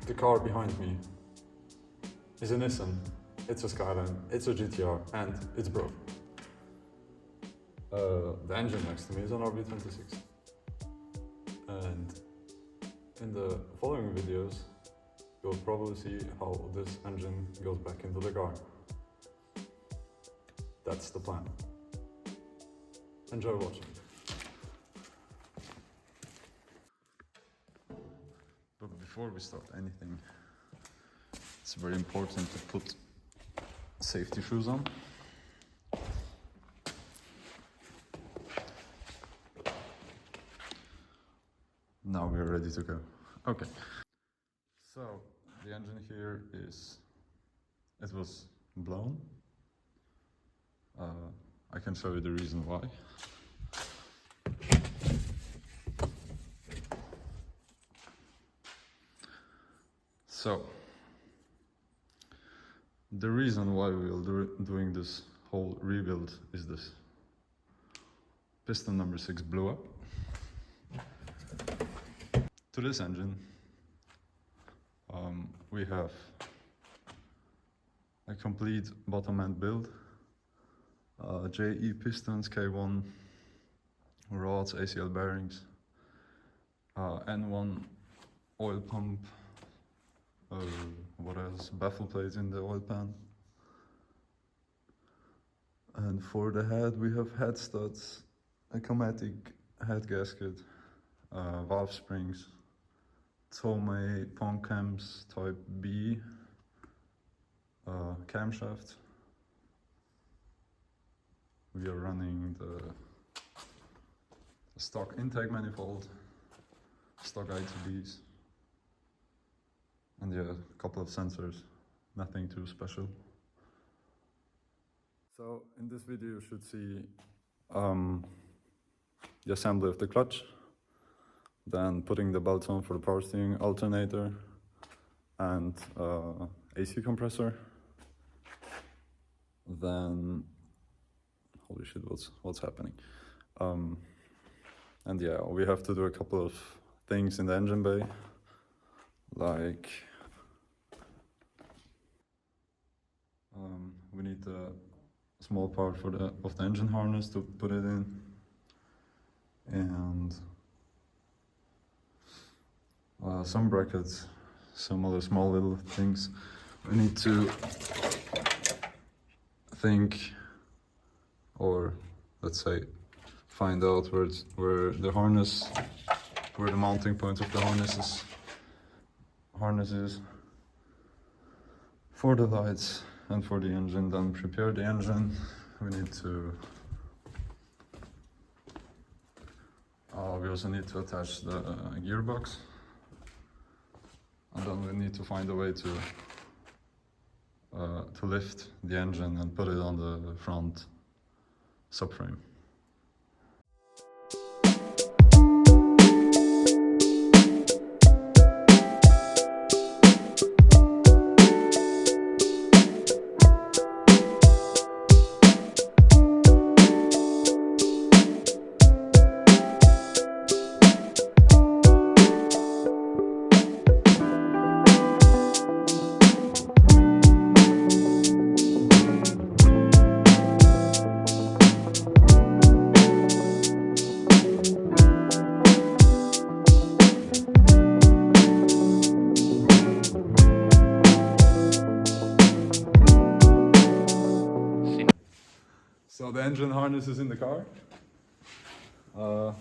The car behind me is a Nissan, it's a Skyline, it's a GTR, and it's broke. The engine next to me is an RB26. And in the following videos, you'll probably see how this engine goes back into the car. That's the plan. Enjoy watching. But before we start anything, it's very important to put safety shoes on. Now we're ready to go. Okay. So the engine here it was blown. I can show you the reason why. So, the reason why we are doing this whole rebuild is this. Piston number 6 blew up. To this engine, we have a complete bottom end build. JE pistons, K1 rods, ACL bearings, N1 oil pump, what else? Baffle plates in the oil pan. And for the head, we have head studs, a chromatic head gasket, valve springs, Tomei pong cams type B, camshaft. We are running the stock intake manifold, stock ITBs, and yeah, a couple of sensors, nothing too special. So in this video you should see the assembly of the clutch, then putting the belts on for the power steering, alternator, and AC compressor. Then, holy shit, what's happening? And yeah, we have to do a couple of things in the engine bay, like we need a small part of the engine harness to put it in, and some brackets, some other small little things. We need to think, or let's say find out where the mounting point of the harness is for the lights and for the engine. Then prepare the engine. We need to we also need to attach the gearbox, and then we need to find a way to lift the engine and put it on the front subframe. So the engine harness is in the car. So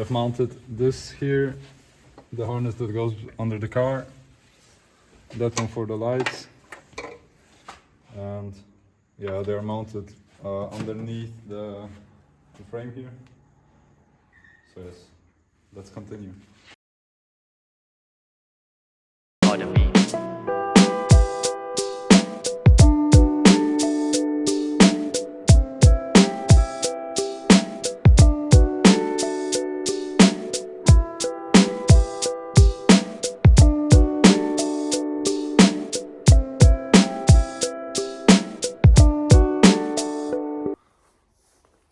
I've mounted this here, the harness that goes under the car, that one for the lights, and yeah, they're mounted underneath the frame here. So yes, let's continue.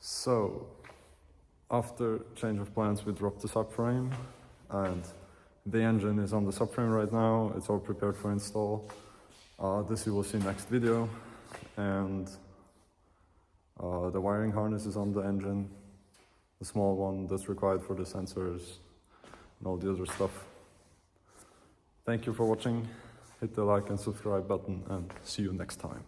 So, after change of plans, we dropped the subframe, and the engine is on the subframe right now. It's all prepared for install. This you will see next video, and the wiring harness is on the engine, the small one that's required for the sensors and all the other stuff. Thank you for watching. Hit the like and subscribe button, and see you next time.